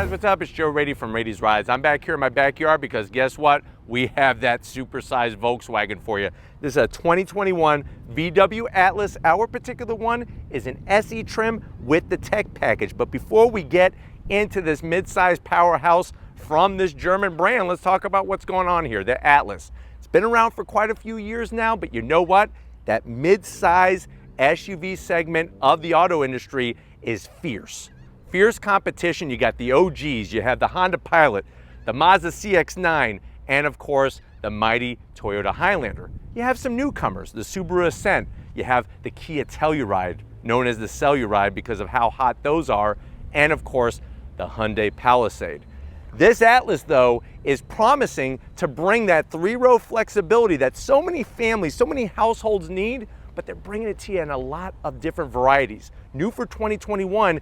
guys, what's up? It's Joe Raiti from Raiti's Rides. I'm back here in my backyard because guess what? We have that supersized Volkswagen for you. This is a 2021 VW Atlas. Our particular one is an SE trim with the tech package. But before we get into this mid-size powerhouse from this German brand, let's talk about what's going on here, the Atlas. It's been around for quite a few years now, but you know what? That mid-size SUV segment of the auto industry is fierce. Fierce competition. You got the OGs, you have the Honda Pilot, the Mazda CX-9, and of course, the mighty Toyota Highlander. You have some newcomers, the Subaru Ascent. You have the Kia Telluride, known as the Celluride because of how hot those are, and of course, the Hyundai Palisade. This Atlas, though, is promising to bring that three-row flexibility that so many families, so many households need, but they're bringing it to you in a lot of different varieties. New for 2021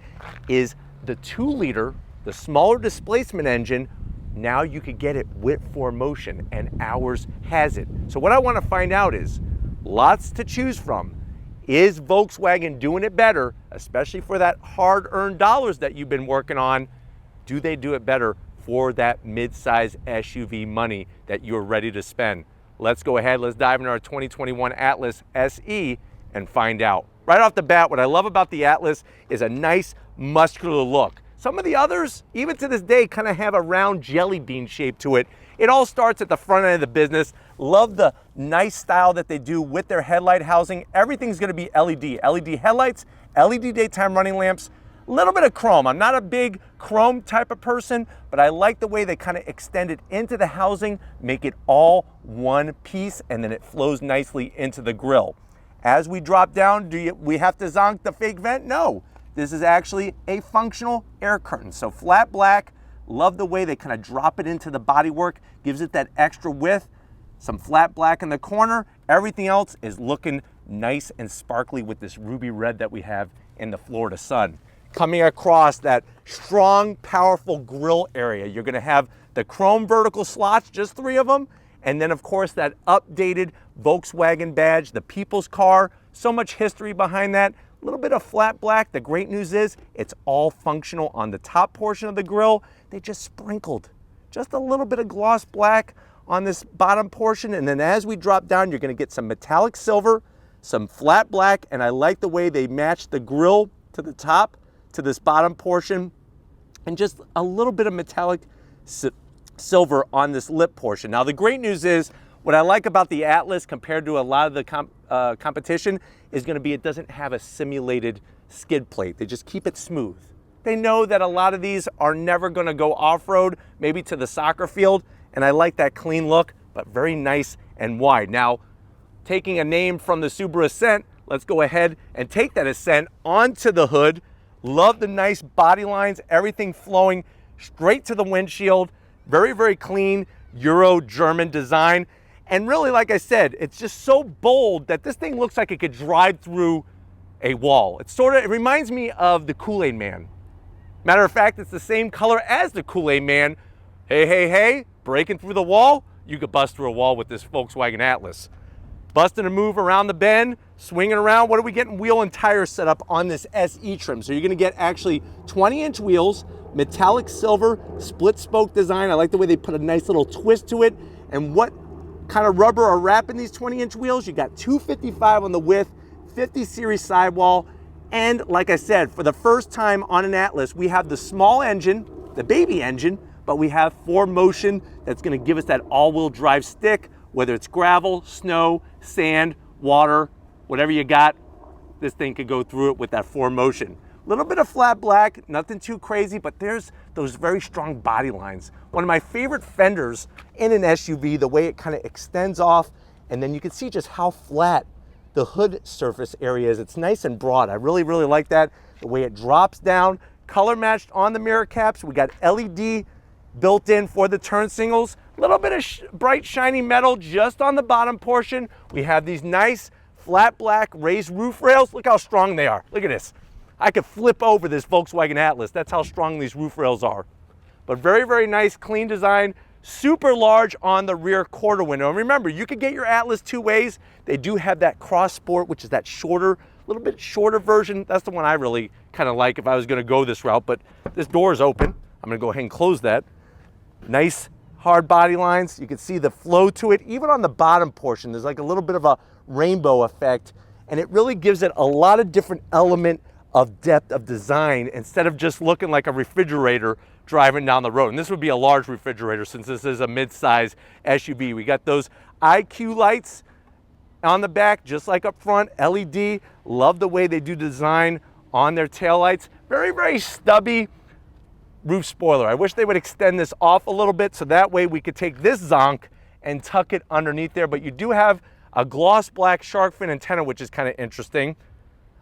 is the 2-liter, the smaller displacement engine. Now you could get it with 4Motion, and ours has it. So what I want to find out is, lots to choose from. Is Volkswagen doing it better, especially for that hard-earned dollars that you've been working on? Do they do it better for that mid-size SUV money that you're ready to spend? Let's go ahead, let's dive into our 2021 Atlas SE and find out. Right off the bat, what I love about the Atlas is a nice muscular look. Some of the others, even to this day, kind of have a round jelly bean shape to it. It all starts at the front end of the business. Love the nice style that they do with their headlight housing. Everything's gonna be LED. LED headlights, LED daytime running lamps, a little bit of chrome. I'm not a big chrome type of person, but I like the way they kind of extend it into the housing, make it all one piece, and then it flows nicely into the grille. As we drop down, we have to zonk the fake vent? No. This is actually a functional air curtain. So flat black, love the way they kind of drop it into the bodywork, gives it that extra width, some flat black in the corner. Everything else is looking nice and sparkly with this ruby red that we have in the Florida sun. Coming across that strong, powerful grille area, you're gonna have the chrome vertical slots, just 3 of them, and then of course that updated Volkswagen badge, the people's car. So much history behind that. A little bit of flat black. The great news is it's all functional on the top portion of the grille. They just sprinkled just a little bit of gloss black on this bottom portion, and then as we drop down, you're gonna get some metallic silver, some flat black, and I like the way they match the grille to the top to this bottom portion, and just a little bit of metallic silver on this lip portion. Now the great news is, what I like about the Atlas compared to a lot of the competition is going to be it doesn't have a simulated skid plate. They just keep it smooth. They know that a lot of these are never going to go off-road, maybe to the soccer field, and I like that clean look, but very nice and wide. Now, taking a name from the Subaru Ascent, let's go ahead and take that Ascent onto the hood. Love the nice body lines, everything flowing straight to the windshield. Very, very clean Euro-German design. And really, like I said, it's just so bold that this thing looks like it could drive through a wall. It reminds me of the Kool-Aid Man. Matter of fact, it's the same color as the Kool-Aid Man. Hey, hey, hey, breaking through the wall? You could bust through a wall with this Volkswagen Atlas. Busting a move around the bend, swinging around. What are we getting wheel and tire set up on this SE trim? So you're gonna get actually 20-inch wheels, metallic silver, split spoke design. I like the way they put a nice little twist to it. And what kind of rubber are wrapping these 20-inch wheels? You got 255 on the width, 50 series sidewall, and like I said, for the first time on an Atlas, we have the small engine, the baby engine, but we have 4Motion that's gonna give us that all-wheel drive stick, whether it's gravel, snow, sand, water, whatever you got, this thing could go through it with that 4Motion. A little bit of flat black, nothing too crazy, but there's those very strong body lines. One of my favorite fenders in an SUV, the way it kind of extends off, and then you can see just how flat the hood surface area is. It's nice and broad. I really, really like that. The way it drops down, color matched on the mirror caps. We got LED built in for the turn signals. A little bit of bright, shiny metal just on the bottom portion. We have these nice flat black raised roof rails. Look how strong they are. Look at this. I could flip over this Volkswagen Atlas. That's how strong these roof rails are. But very, very nice, clean design. Super large on the rear quarter window. And remember, you could get your Atlas 2 ways. They do have that Cross Sport, which is that shorter, little bit shorter version. That's the one I really kind of like if I was going to go this route. But this door is open. I'm gonna go ahead and close that. Nice hard body lines. You can see the flow to it. Even on the bottom portion, there's like a little bit of a rainbow effect, and it really gives it a lot of different element of depth of design instead of just looking like a refrigerator driving down the road. And this would be a large refrigerator since this is a mid-size SUV. We got those IQ lights on the back, just like up front, LED. Love the way they do design on their taillights. Very, very stubby roof spoiler. I wish they would extend this off a little bit so that way we could take this zonk and tuck it underneath there. But you do have a gloss black shark fin antenna, which is kind of interesting.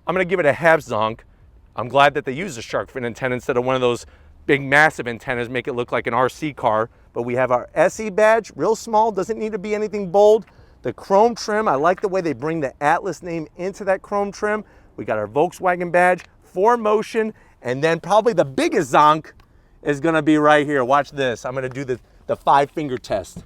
I'm gonna give it a half zonk. I'm glad that they use a shark fin antenna instead of one of those big massive antennas, make it look like an RC car. But we have our SE badge, real small, doesn't need to be anything bold. The chrome trim, I like the way they bring the Atlas name into that chrome trim. We got our Volkswagen badge, 4Motion, and then probably the biggest zonk is gonna be right here. Watch this. I'm gonna do the 5-finger test.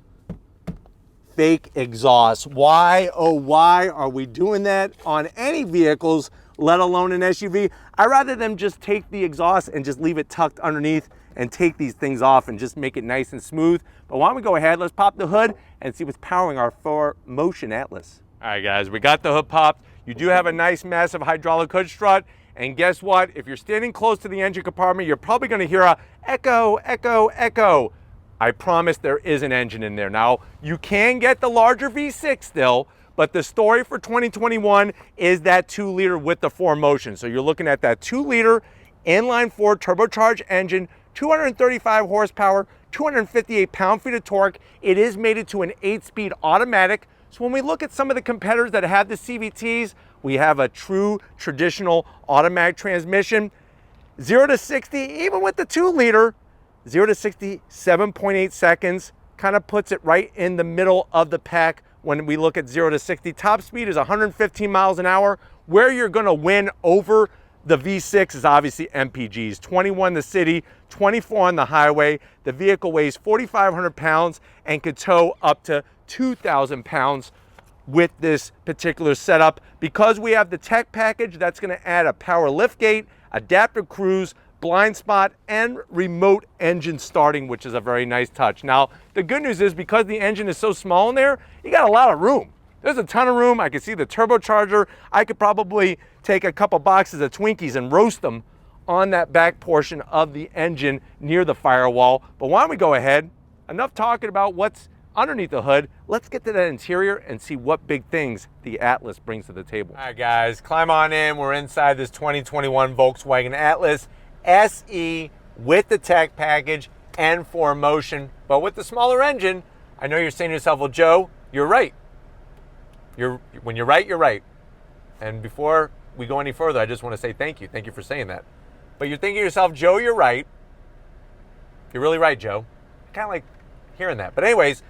Fake exhaust. Why, oh why are we doing that on any vehicles, let alone an SUV? I'd rather them just take the exhaust and just leave it tucked underneath and take these things off and just make it nice and smooth. But why don't we go ahead, let's pop the hood and see what's powering our 4Motion Atlas. All right guys, we got the hood popped. You do have a nice massive hydraulic hood strut. And guess what? If you're standing close to the engine compartment, you're probably gonna hear a echo, echo, echo. I promise there is an engine in there. Now, you can get the larger V6 still, but the story for 2021 is that 2-liter with the 4Motion. So you're looking at that 2-liter inline-4 turbocharged engine, 235 horsepower, 258 pound-feet of torque. It is mated to an 8-speed automatic. So when we look at some of the competitors that have the CVTs, we have a true traditional automatic transmission. 0 to 60, even with the 2-liter, 0 to 60, 7.8 seconds. Kind of puts it right in the middle of the pack when we look at 0 to 60. Top speed is 115 miles an hour. Where you're gonna win over the V6 is obviously MPGs. 21 in the city, 24 on the highway. The vehicle weighs 4,500 pounds and could tow up to 2,000 pounds with this particular setup. Because we have the tech package, that's gonna add a power liftgate, adaptive cruise, blind spot, and remote engine starting, which is a very nice touch. Now, the good news is because the engine is so small in there, you got a lot of room. There's a ton of room. I can see the turbocharger. I could probably take a couple boxes of Twinkies and roast them on that back portion of the engine near the firewall. But why don't we go ahead? Enough talking about what's underneath the hood. Let's get to that interior and see what big things the Atlas brings to the table. All right, guys, climb on in. We're inside this 2021 Volkswagen Atlas SE with the tech package and 4Motion, but with the smaller engine. I know you're saying to yourself, well, Joe, you're right. When you're right, you're right. And before we go any further, I just want to say thank you. Thank you for saying that. But you're thinking to yourself, Joe, you're right. You're really right, Joe. I kind of like hearing that. But anyways,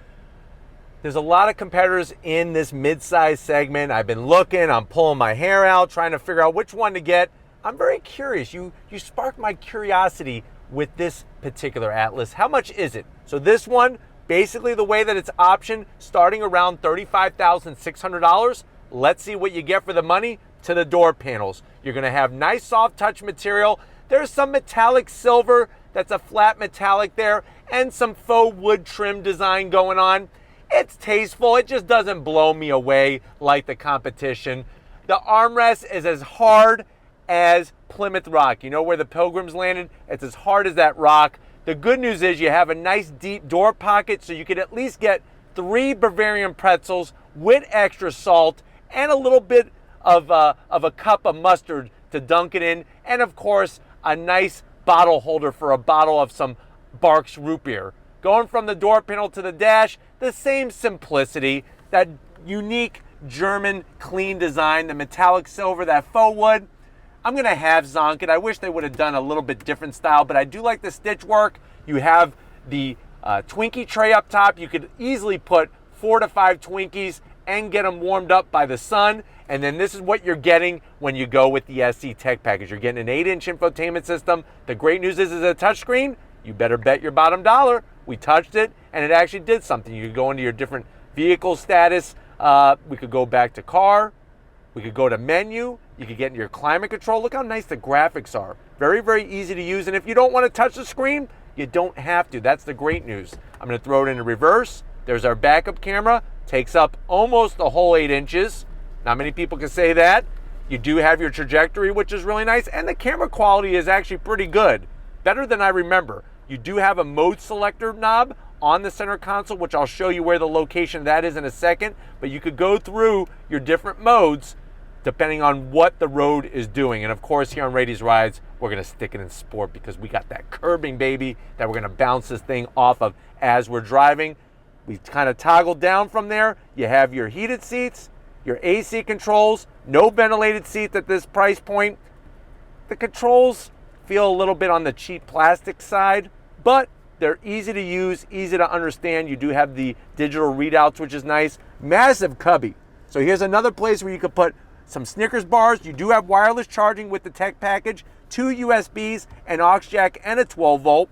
there's a lot of competitors in this mid-size segment. I've been looking, I'm pulling my hair out, trying to figure out which one to get. I'm very curious. You sparked my curiosity with this particular Atlas. How much is it? So this one, basically the way that it's optioned, starting around $35,600. Let's see what you get for the money. To the door panels, you're gonna have nice soft touch material. There's some metallic silver, that's a flat metallic there, and some faux wood trim design going on. It's tasteful, it just doesn't blow me away like the competition. The armrest is as hard as Plymouth Rock. You know where the Pilgrims landed? It's as hard as that rock. The good news is you have a nice deep door pocket, so you could at least get 3 Bavarian pretzels with extra salt and a little bit of a cup of mustard to dunk it in, and of course a nice bottle holder for a bottle of some Barks root beer. Going from the door panel to the dash, the same simplicity, that unique German clean design, the metallic silver, that faux wood. I'm gonna have zonk it. I wish they would have done a little bit different style, but I do like the stitch work. You have the Twinkie tray up top. You could easily put 4 to 5 Twinkies and get them warmed up by the sun. And then this is what you're getting when you go with the SE Tech package. You're getting an 8-inch infotainment system. The great news is it's a touchscreen. You better bet your bottom dollar. We touched it and it actually did something. You could go into your different vehicle status. We could go back to car. We could go to menu. You could get into your climate control. Look how nice the graphics are. Very, very easy to use. And if you don't want to touch the screen, You don't have to. That's the great news. I'm going to throw it into reverse. There's our backup camera. Takes up almost the whole 8 inches. Not many people can say that. You do have your trajectory, which is really nice, and the camera quality is actually pretty good. Better than I remember. You do have a mode selector knob on the center console, which I'll show you where the location of that is in a second, but you could go through your different modes depending on what the road is doing. And of course, here on Raiti's Rides, we're gonna stick it in sport because we got that curbing, baby, that we're gonna bounce this thing off of as we're driving. We kind of toggle down from there. You have your heated seats, your AC controls, no ventilated seats at this price point. The controls feel a little bit on the cheap plastic side, but they're easy to use, easy to understand. You do have the digital readouts, which is nice. Massive cubby. So here's another place where you could put some Snickers bars. You do have wireless charging with the tech package, 2 USBs, an aux jack, and a 12 volt.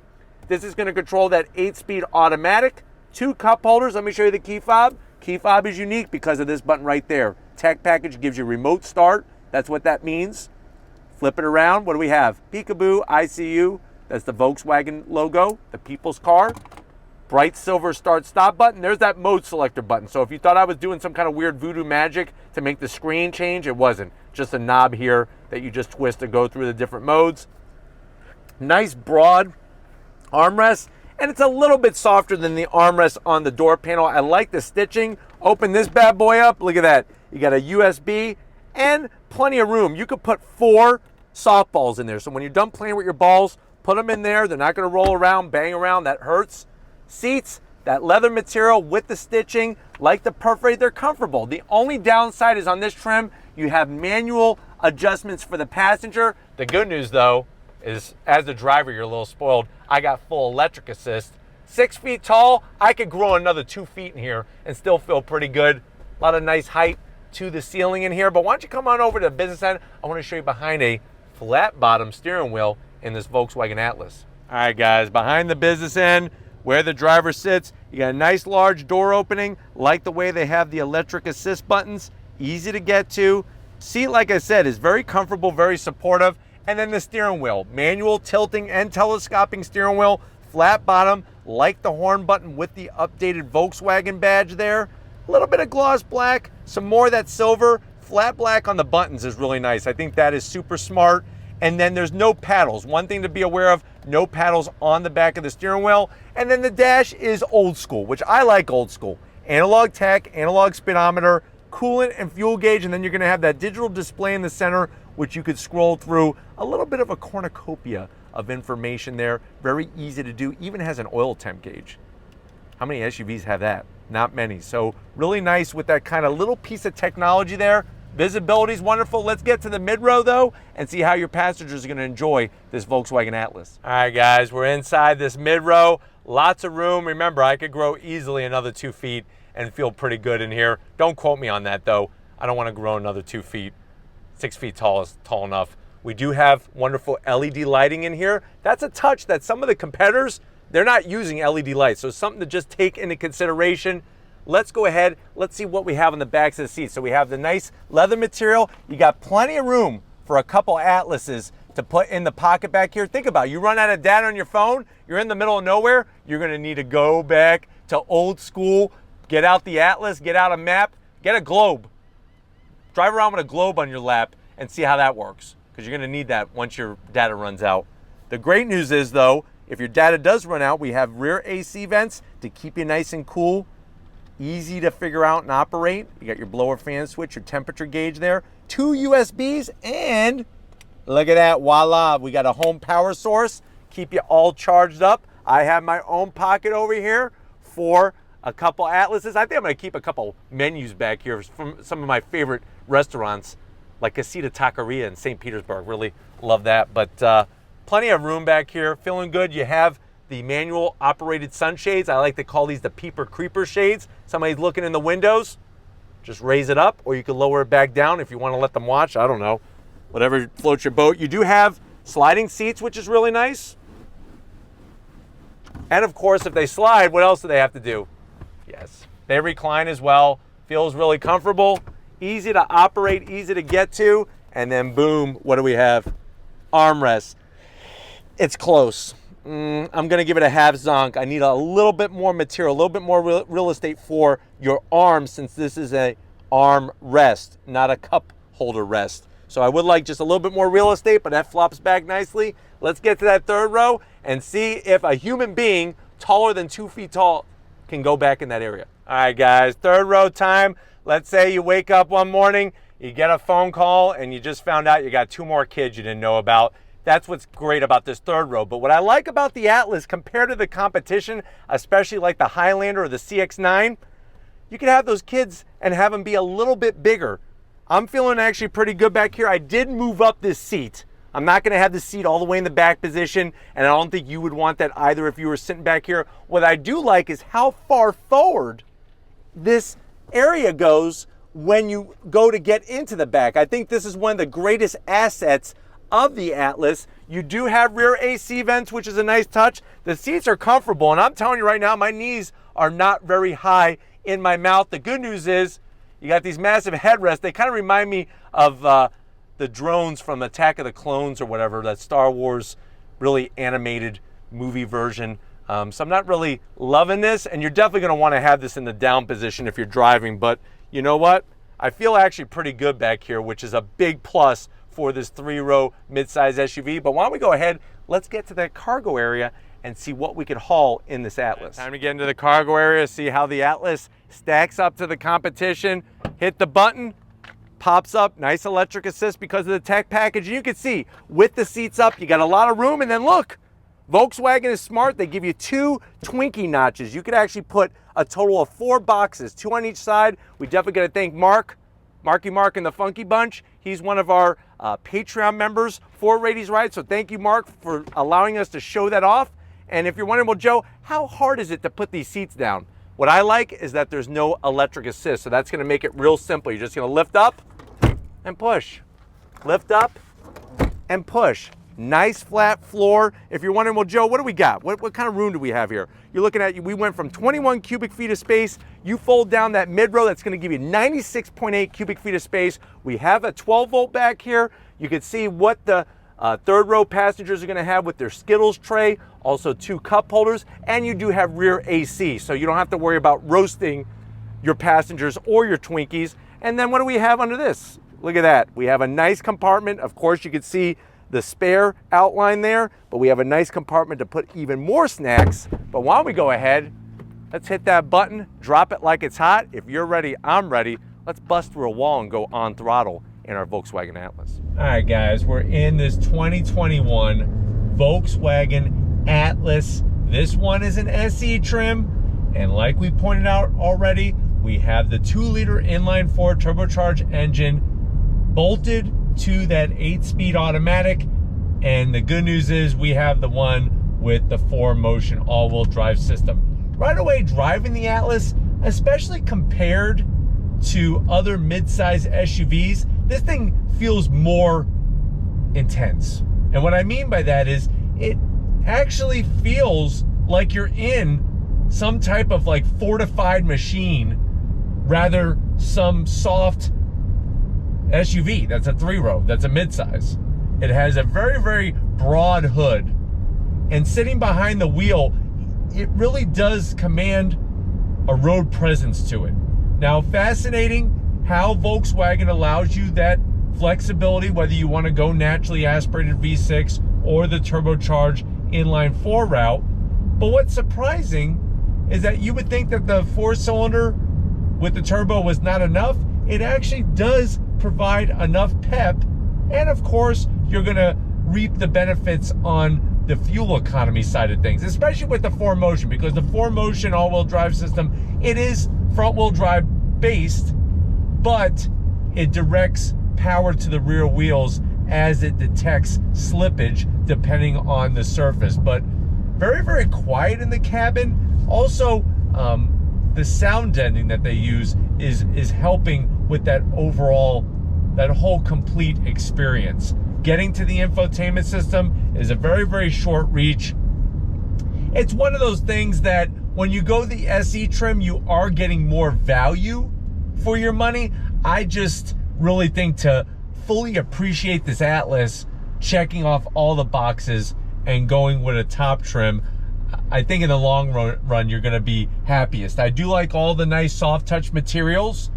This is gonna control that 8-speed automatic. 2 cup holders. Let me show you the key fob. Key fob is unique because of this button right there. Tech package gives you remote start. That's what that means. Flip it around. What do we have? Peekaboo, ICU. That's the Volkswagen logo, the people's car. Bright silver start stop button. There's that mode selector button. So if you thought I was doing some kind of weird voodoo magic to make the screen change, it wasn't. Just a knob here that you just twist to go through the different modes. Nice broad armrest, and it's a little bit softer than the armrest on the door panel. I like the stitching. Open this bad boy up. Look at that. You got a USB and plenty of room. You could put 4 softballs in there. So when you're done playing with your balls, put them in there. They're not going to roll around, bang around. That hurts. Seats, that leather material with the stitching, like the perforated, they're comfortable. The only downside is on this trim, you have manual adjustments for the passenger. The good news though is as the driver, you're a little spoiled. I got full electric assist. 6 feet tall, I could grow another 2 feet in here and still feel pretty good. A lot of nice height to the ceiling in here. But why don't you come on over to the business end? I want to show you behind a flat bottom steering wheel in this Volkswagen Atlas. All right guys, behind the business end, where the driver sits, you got a nice large door opening. Like the way they have the electric assist buttons, easy to get to. Seat, like I said, is very comfortable, very supportive. And then the steering wheel, manual tilting and telescoping steering wheel, flat bottom, like the horn button with the updated Volkswagen badge there. A little bit of gloss black, some more of that silver. Flat black on the buttons is really nice. I think that is super smart. And then there's no paddles. One thing to be aware of, no paddles on the back of the steering wheel. And then the dash is old school, which I like old school. Analog tech, analog speedometer, coolant and fuel gauge, and then you're gonna have that digital display in the center, which you could scroll through. A little bit of a cornucopia of information there. Very easy to do, even has an oil temp gauge. How many SUVs have that? Not many. So really nice with that kind of little piece of technology there. Visibility is wonderful. Let's get to the mid-row though and see how your passengers are going to enjoy this Volkswagen Atlas. All right guys, we're inside this mid-row. Lots of room. Remember, I could grow easily another 2 feet and feel pretty good in here. Don't quote me on that though. I don't want to grow another 2 feet. 6 feet tall is tall enough. We do have wonderful LED lighting in here. That's a touch that some of the competitors, they're not using LED lights. So it's something to just take into consideration. Let's go ahead, let's see what we have on the backs of the seats. So we have the nice leather material. You got plenty of room for a couple Atlases to put in the pocket back here. Think about it, you run out of data on your phone, you're in the middle of nowhere, you're gonna need to go back to old school, get out the Atlas, get out a map, get a globe. Drive around with a globe on your lap and see how that works, because you're gonna need that once your data runs out. The great news is though, if your data does run out, we have rear AC vents to keep you nice and cool. Easy to figure out and operate. You got your blower fan switch, your temperature gauge there, 2 USBs, and look at that, voila, we got a home power source, keep you all charged up. I have my own pocket over here for a couple Atlases. I think I'm gonna keep a couple menus back here from some of my favorite restaurants, like Casita Taqueria in St. Petersburg. Really love that, but plenty of room back here, feeling good. You have the manual operated sunshades. I like to call these the peeper creeper shades. Somebody's looking in the windows, just raise it up, or you can lower it back down if you want to let them watch. I don't know, whatever floats your boat. You do have sliding seats, which is really nice. And of course, if they slide, what else do they have to do? Yes, they recline as well. Feels really comfortable, easy to operate, easy to get to. And then boom, what do we have? Armrests. It's close. I'm gonna give it a half zonk. I need a little bit more material, a little bit more real estate for your arm, since this is a arm rest, not a cup holder rest. So I would like just a little bit more real estate, but that flops back nicely. Let's get to that third row and see if a human being taller than 2 feet tall can go back in that area. All right, guys, third row time. Let's say you wake up one morning, you get a phone call, and you just found out you got 2 more kids you didn't know about. That's what's great about this third row. But what I like about the Atlas compared to the competition, especially like the Highlander or the CX-9, you can have those kids and have them be a little bit bigger. I'm feeling actually pretty good back here. I did move up this seat. I'm not gonna have the seat all the way in the back position, and I don't think you would want that either if you were sitting back here. What I do like is how far forward this area goes when you go to get into the back. I think this is one of the greatest assets of the Atlas. You do have rear AC vents, which is a nice touch. The seats are comfortable, and I'm telling you right now, my knees are not very high in my mouth. The good news is you got these massive headrests. They kind of remind me of the drones from Attack of the Clones or whatever, that Star Wars really animated movie version. So I'm not really loving this, and you're definitely gonna wanna have this in the down position if you're driving, but you know what? I feel actually pretty good back here, which is a big plus for this 3-row midsize SUV. But why don't we go ahead, let's get to that cargo area and see what we could haul in this Atlas. Time to get into the cargo area, see how the Atlas stacks up to the competition. Hit the button, pops up, nice electric assist because of the tech package. And you can see with the seats up, you got a lot of room. And then look, Volkswagen is smart. They give you 2 Twinkie notches. You could actually put a total of 4 boxes, 2 on each side. We definitely got to thank Marky Mark and the Funky Bunch. He's one of our Patreon members for Raity's Ride. So thank you, Mark, for allowing us to show that off. And if you're wondering, well, Joe, how hard is it to put these seats down? What I like is that there's no electric assist. So that's gonna make it real simple. You're just gonna lift up and push. Lift up and push. Nice flat floor. If you're wondering, well, Joe, what do we got? What kind of room do we have here? You're looking at, we went from 21 cubic feet of space. You fold down that mid row, that's gonna give you 96.8 cubic feet of space. We have a 12 volt back here. You can see what the third row passengers are gonna have with their Skittles tray, also 2 cup holders, and you do have rear AC, so you don't have to worry about roasting your passengers or your Twinkies. And then what do we have under this? Look at that. We have a nice compartment. Of course, you can see the spare outline there, but we have a nice compartment to put even more snacks. But why don't we go ahead, let's hit that button, drop it like it's hot. If you're ready, I'm ready. Let's bust through a wall and go on throttle in our Volkswagen Atlas. All right, guys, we're in this 2021 Volkswagen Atlas. This one is an SE trim, and like we pointed out already, we have the 2-liter inline-4 turbocharged engine bolted to that 8-speed automatic, and the good news is we have the one with the 4Motion all-wheel drive system. Right away, driving the Atlas, especially compared to other mid-size SUVs, this thing feels more intense. And what I mean by that is it actually feels like you're in some type of like fortified machine, rather some soft SUV. That's a 3-row, that's a midsize. It has a very, very broad hood, and sitting behind the wheel, it really does command a road presence to it. Now, fascinating how Volkswagen allows you that flexibility, whether you want to go naturally aspirated V6 or the turbocharged inline-4 route. But what's surprising is that you would think that the 4-cylinder with the turbo was not enough. It actually does provide enough pep, and of course you're gonna reap the benefits on the fuel economy side of things, especially with the 4Motion, because the 4Motion all-wheel drive system, it is front-wheel drive based, but it directs power to the rear wheels as it detects slippage depending on the surface. But very, very quiet in the cabin. Also, the sound deadening that they use is helping with that overall, that whole complete experience. Getting to the infotainment system is a very, very short reach. It's one of those things that when you go the SE trim, you are getting more value for your money. I just really think to fully appreciate this Atlas, checking off all the boxes and going with a top trim, I think in the long run you're going to be happiest. I do like all the nice soft touch materials.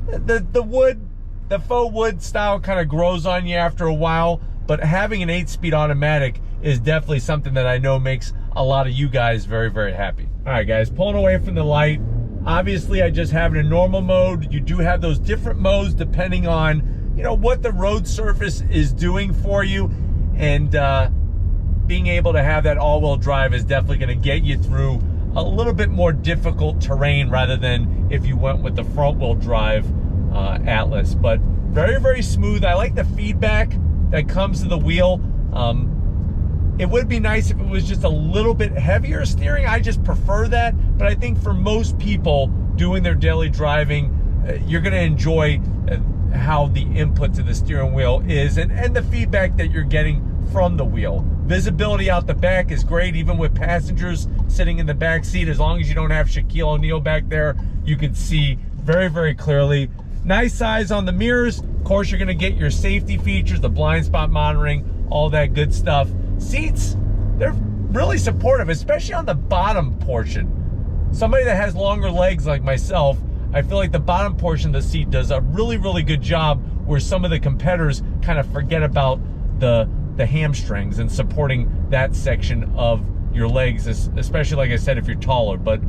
The wood, the faux wood style kind of grows on you after a while, but having an 8-speed automatic is definitely something that I know makes a lot of you guys very, very happy. All right, guys, pulling away from the light. Obviously, I just have it in normal mode. You do have those different modes depending on, you know, what the road surface is doing for you. And being able to have that all-wheel drive is definitely going to get you through a little bit more difficult terrain rather than if you went with the front-wheel drive Atlas. But very, very smooth. I like the feedback that comes to the wheel. It would be nice if it was just a little bit heavier steering. I just prefer that. But I think for most people doing their daily driving, you're going to enjoy how the input to the steering wheel is and the feedback that you're getting from the wheel. Visibility out the back is great, even with passengers sitting in the back seat. As long as you don't have Shaquille O'Neal back there, you can see very, very clearly. Nice size on the mirrors. Of course, you're going to get your safety features, the blind spot monitoring, all that good stuff. Seats, they're really supportive, especially on the bottom portion. Somebody that has longer legs like myself, I feel like the bottom portion of the seat does a really, really good job, where some of the competitors kind of forget about the hamstrings and supporting that section of your legs, especially, like I said, if you're taller. But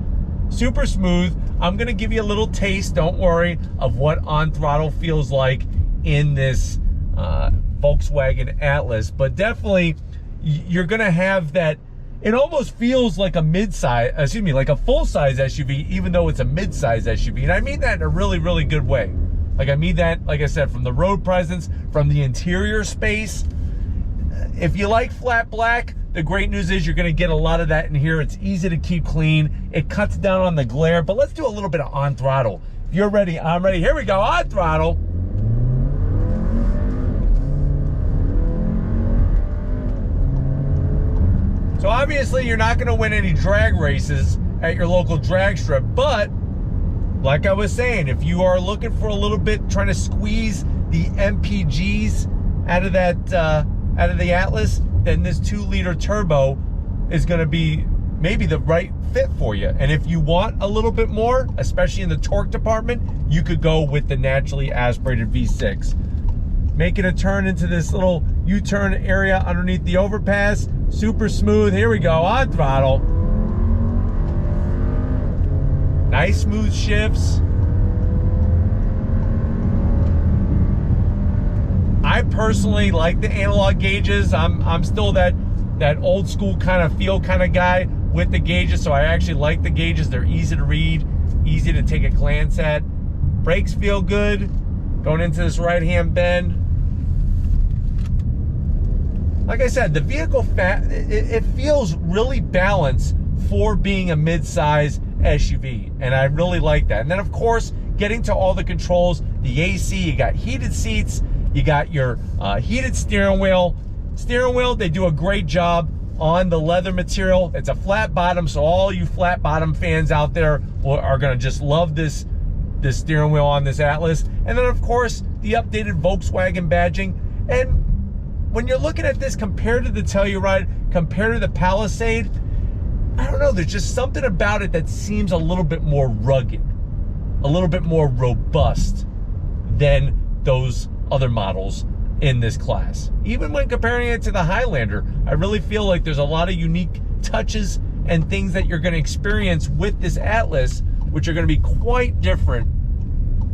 super smooth. I'm going to give you a little taste, don't worry, of what on throttle feels like in this Volkswagen Atlas. But definitely, you're going to have that. It almost feels like a mid-size, excuse me, like a full-size SUV, even though it's a mid-size SUV. And I mean that in a really, really good way. Like, I mean that, like I said, from the road presence, from the interior space. If you like flat black, the great news is you're going to get a lot of that in here. It's easy to keep clean. It cuts down on the glare. But let's do a little bit of on throttle. If you're ready, I'm ready. Here we go, on throttle. So obviously you're not going to win any drag races at your local drag strip, but like I was saying, if you are looking for a little bit, trying to squeeze the MPGs out of that, out of the Atlas, then this 2-liter turbo is going to be maybe the right fit for you. And if you want a little bit more, especially in the torque department, you could go with the naturally aspirated V6. Making a turn into this little U-turn area underneath the overpass. Super smooth. Here we go, on throttle. Nice smooth shifts. I personally like the analog gauges. I'm still that old school kind of feel kind of guy with the gauges, so I actually like the gauges. They're easy to read, easy to take a glance at. Brakes feel good. Going into this right-hand bend. Like I said, the vehicle, it feels really balanced for being a mid-size SUV, and I really like that. And then, of course, getting to all the controls, the AC, you got heated seats, you got your heated steering wheel. Steering wheel, they do a great job on the leather material. It's a flat bottom, so all you flat bottom fans out there are going to just love this steering wheel on this Atlas. And then, of course, the updated Volkswagen badging. And when you're looking at this compared to the Telluride, compared to the Palisade, I don't know, there's just something about it that seems a little bit more rugged, a little bit more robust than those other models in this class. Even when comparing it to the Highlander, I really feel like there's a lot of unique touches and things that you're going to experience with this Atlas, which are going to be quite different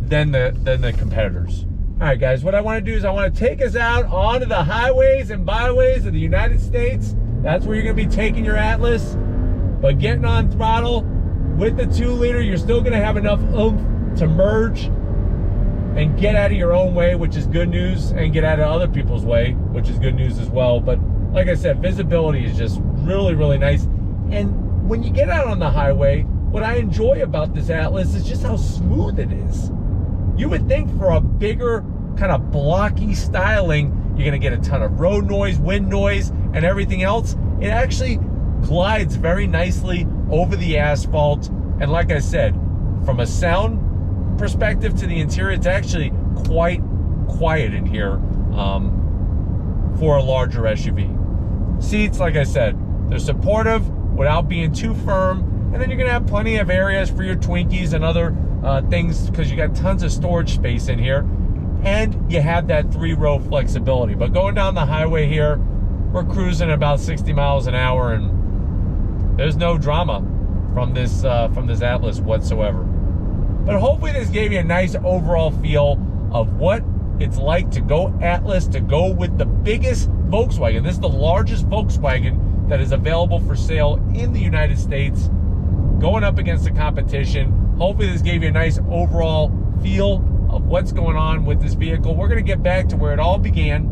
than the competitors. All right, guys, what I want to do is I want to take us out onto the highways and byways of the United States. That's where you're going to be taking your Atlas. But getting on throttle with the 2-liter, you're still going to have enough oomph to merge and get out of your own way, which is good news, and get out of other people's way, which is good news as well. But like I said, visibility is just really, really nice. And when you get out on the highway, what I enjoy about this Atlas is just how smooth it is. You would think for a bigger, kind of blocky styling, you're gonna get a ton of road noise, wind noise, and everything else. It actually glides very nicely over the asphalt. And like I said, from a sound perspective to the interior, it's actually quite quiet in here for a larger SUV. Seats, like I said, they're supportive without being too firm. And then you're gonna have plenty of areas for your Twinkies and other things, because you got tons of storage space in here. And you have that 3-row flexibility. But going down the highway here, we're cruising about 60 miles an hour, and there's no drama from this Atlas whatsoever. But hopefully this gave you a nice overall feel of what it's like to go Atlas, to go with the biggest Volkswagen. This is the largest Volkswagen that is available for sale in the United States, going up against the competition. Hopefully this gave you a nice overall feel of what's going on with this vehicle. We're going to get back to where it all began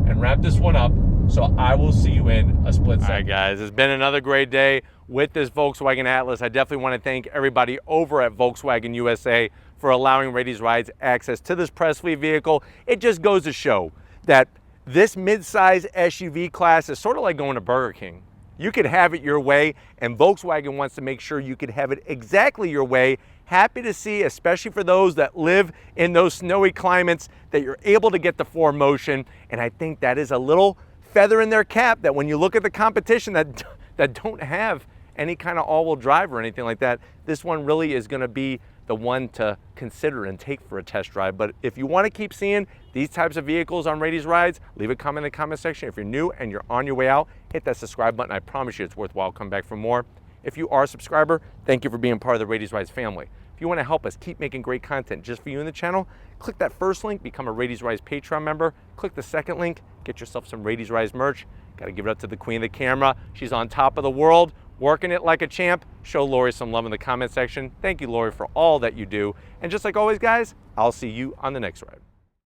and wrap this one up. So I will see you in a split second. All right, guys, it's been another great day with this Volkswagen Atlas. I definitely want to thank everybody over at Volkswagen USA for allowing Raity's Rides access to this press fleet vehicle. It just goes to show that this mid-size SUV class is sort of like going to Burger King. You could have it your way, and Volkswagen wants to make sure you could have it exactly your way. Happy to see, especially for those that live in those snowy climates, that you're able to get the 4Motion, and I think that is a little feather in their cap that when you look at the competition that don't have any kind of all-wheel drive or anything like that, this one really is going to be the one to consider and take for a test drive. But if you want to keep seeing these types of vehicles on Raity's Rides, leave a comment in the comment section. If you're new and you're on your way out, hit that subscribe button. I promise you it's worthwhile. Come back for more. If you are a subscriber, thank you for being part of the Raity's Rides family. If you want to help us keep making great content just for you in the channel, click that first link, become a Raity's Rides Patreon member. Click the second link, get yourself some Raity's Rides merch. Got to give it up to the queen of the camera. She's on top of the world, working it like a champ. Show Lori some love in the comment section. Thank you, Lori, for all that you do. And just like always, guys, I'll see you on the next ride.